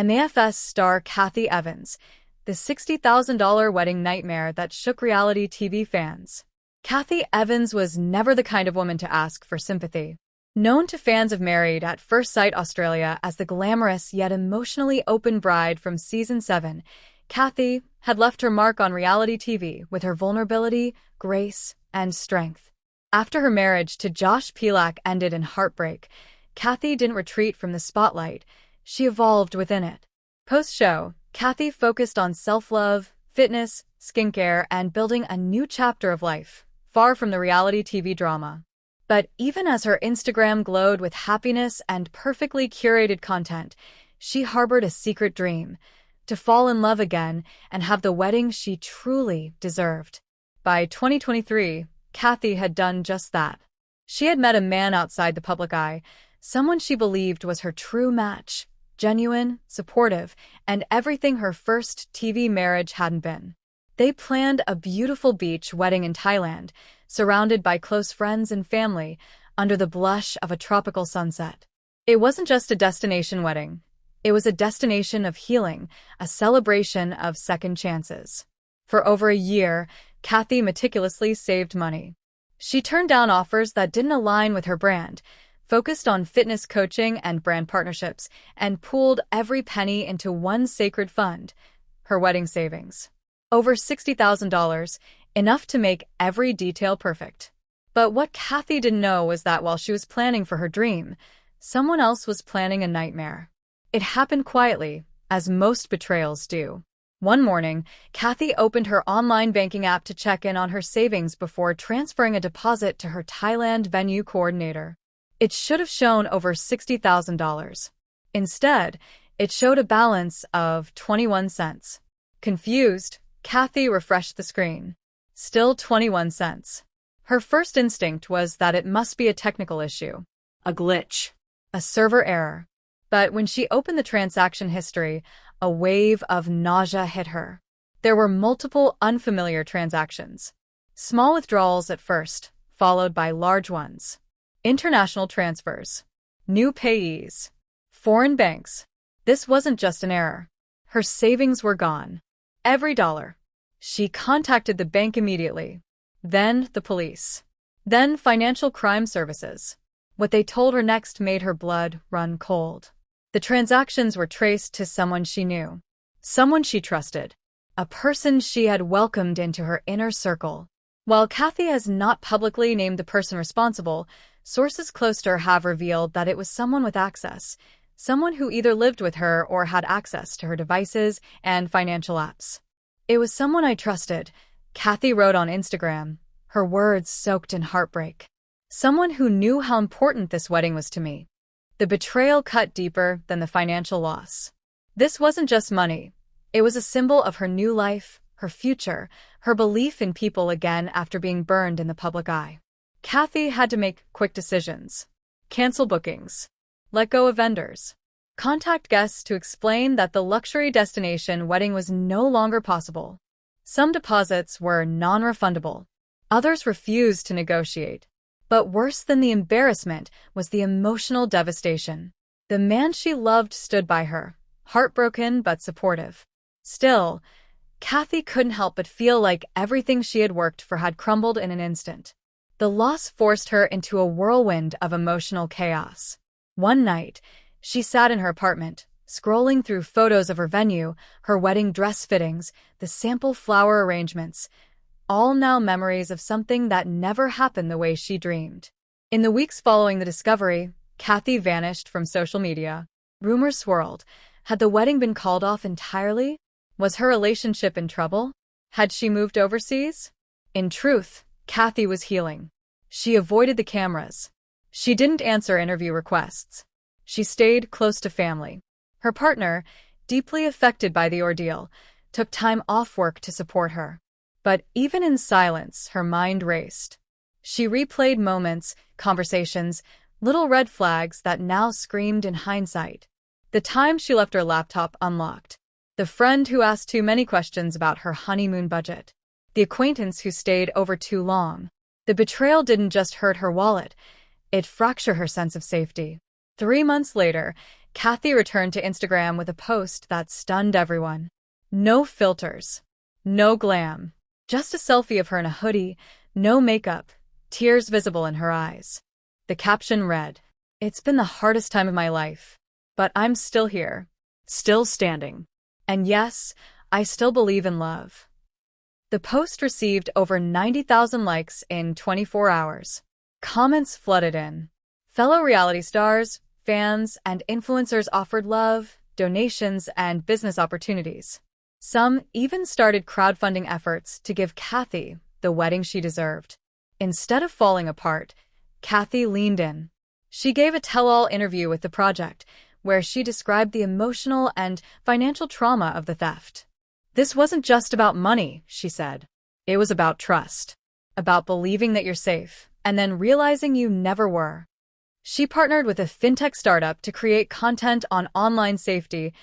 MAFS star Kathy Evans, the $60,000 wedding nightmare that shook reality TV fans. Kathy Evans was never the kind of woman to ask for sympathy. Known to fans of Married at First Sight Australia as the glamorous yet emotionally open bride from Season 7, Kathy had left her mark on reality TV with her vulnerability, grace, and strength. After her marriage to Josh Pelak ended in heartbreak, Kathy didn't retreat from the spotlight. She evolved within it. Post-show, Kathy focused on self-love, fitness, skincare, and building a new chapter of life, far from the reality TV drama. But even as her Instagram glowed with happiness and perfectly curated content, she harbored a secret dream: to fall in love again and have the wedding she truly deserved. By 2023, Kathy had done just that. She had met a man outside the public eye, someone she believed was her true match, genuine, supportive, and everything her first TV marriage hadn't been. They planned a beautiful beach wedding in Thailand, surrounded by close friends and family, under the blush of a tropical sunset. It wasn't just a destination wedding. It was a destination of healing, a celebration of second chances. For over a year, Kathy meticulously saved money. She turned down offers that didn't align with her brand, focused on fitness coaching and brand partnerships, and pooled every penny into one sacred fund: her wedding savings. Over $60,000, enough to make every detail perfect. But what Kathy didn't know was that while she was planning for her dream, someone else was planning a nightmare. It happened quietly, as most betrayals do. One morning, Kathy opened her online banking app to check in on her savings before transferring a deposit to her Thailand venue coordinator. It should have shown over $60,000. Instead, it showed a balance of 21 cents. Confused, Kathy refreshed the screen. Still 21 cents. Her first instinct was that it must be a technical issue, a glitch, a server error. But when she opened the transaction history, a wave of nausea hit her. There were multiple unfamiliar transactions. Small withdrawals at first, followed by large ones. International transfers. New payees. Foreign banks. This wasn't just an error. Her savings were gone. Every dollar. She contacted the bank immediately. Then the police. Then financial crime services. What they told her next made her blood run cold. The transactions were traced to someone she knew. Someone she trusted. A person she had welcomed into her inner circle. While Kathy has not publicly named the person responsible, sources close to her have revealed that it was someone with access. Someone who either lived with her or had access to her devices and financial apps. "It was someone I trusted," Kathy wrote on Instagram, her words soaked in heartbreak. "Someone who knew how important this wedding was to me." The betrayal cut deeper than the financial loss. This wasn't just money. It was a symbol of her new life, her future, her belief in people again after being burned in the public eye. Kathy had to make quick decisions. Cancel bookings. Let go of vendors. Contact guests to explain that the luxury destination wedding was no longer possible. Some deposits were non-refundable. Others refused to negotiate. But worse than the embarrassment was the emotional devastation. The man she loved stood by her, heartbroken but supportive. Still, Kathy couldn't help but feel like everything she had worked for had crumbled in an instant. The loss forced her into a whirlwind of emotional chaos. One night, she sat in her apartment, scrolling through photos of her venue, her wedding dress fittings, the sample flower arrangements, all now memories of something that never happened the way she dreamed. In the weeks following the discovery, Kathy vanished from social media. Rumors swirled. Had the wedding been called off entirely? Was her relationship in trouble? Had she moved overseas? In truth, Kathy was healing. She avoided the cameras. She didn't answer interview requests. She stayed close to family. Her partner, deeply affected by the ordeal, took time off work to support her. But even in silence, her mind raced. She replayed moments, conversations, little red flags that now screamed in hindsight. The time she left her laptop unlocked. The friend who asked too many questions about her honeymoon budget. The acquaintance who stayed over too long. The betrayal didn't just hurt her wallet, it fractured her sense of safety. 3 months later, Kathy returned to Instagram with a post that stunned everyone. No filters. No glam. Just a selfie of her in a hoodie, no makeup, tears visible in her eyes. The caption read, "It's been the hardest time of my life, but I'm still here, still standing. And yes, I still believe in love." The post received over 90,000 likes in 24 hours. Comments flooded in. Fellow reality stars, fans, and influencers offered love, donations, and business opportunities. Some even started crowdfunding efforts to give Kathy the wedding she deserved. Instead of falling apart, Kathy leaned in. She gave a tell-all interview with The Project, where she described the emotional and financial trauma of the theft. "This wasn't just about money," she said. "It was about trust, about believing that you're safe, and then realizing you never were." She partnered with a fintech startup to create content on online safety,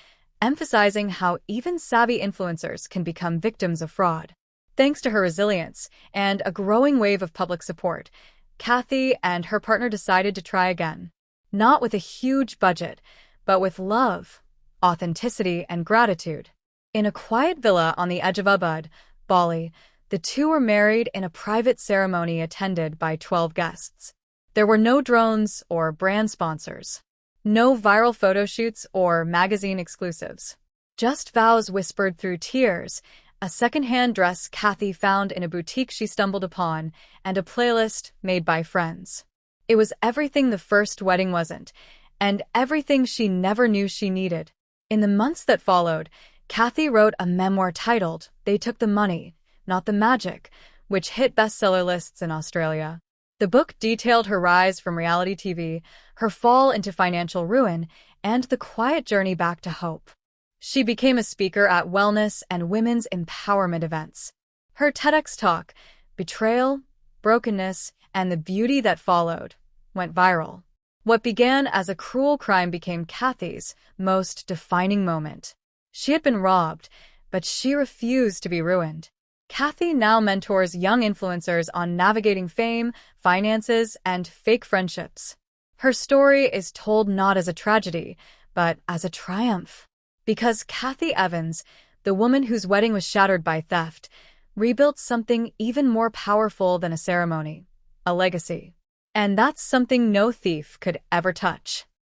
emphasizing how even savvy influencers can become victims of fraud. Thanks to her resilience and a growing wave of public support, Kathy and her partner decided to try again. Not with a huge budget, but with love, authenticity, and gratitude. In a quiet villa on the edge of Ubud, Bali, the two were married in a private ceremony attended by 12 guests. There were no drones or brand sponsors. No viral photo shoots or magazine exclusives. Just vows whispered through tears, a secondhand dress Kathy found in a boutique she stumbled upon, and a playlist made by friends. It was everything the first wedding wasn't, and everything she never knew she needed. In the months that followed, Kathy wrote a memoir titled "They Took the Money, Not the Magic," which hit bestseller lists in Australia. The book detailed her rise from reality TV, her fall into financial ruin, and the quiet journey back to hope. She became a speaker at wellness and women's empowerment events. Her TEDx talk, "Betrayal, Brokenness, and the Beauty That Followed," went viral. What began as a cruel crime became Kathy's most defining moment. She had been robbed, but she refused to be ruined. Kathy now mentors young influencers on navigating fame, finances, and fake friendships. Her story is told not as a tragedy, but as a triumph. Because Kathy Evans, the woman whose wedding was shattered by theft, rebuilt something even more powerful than a ceremony, a legacy. And that's something no thief could ever touch.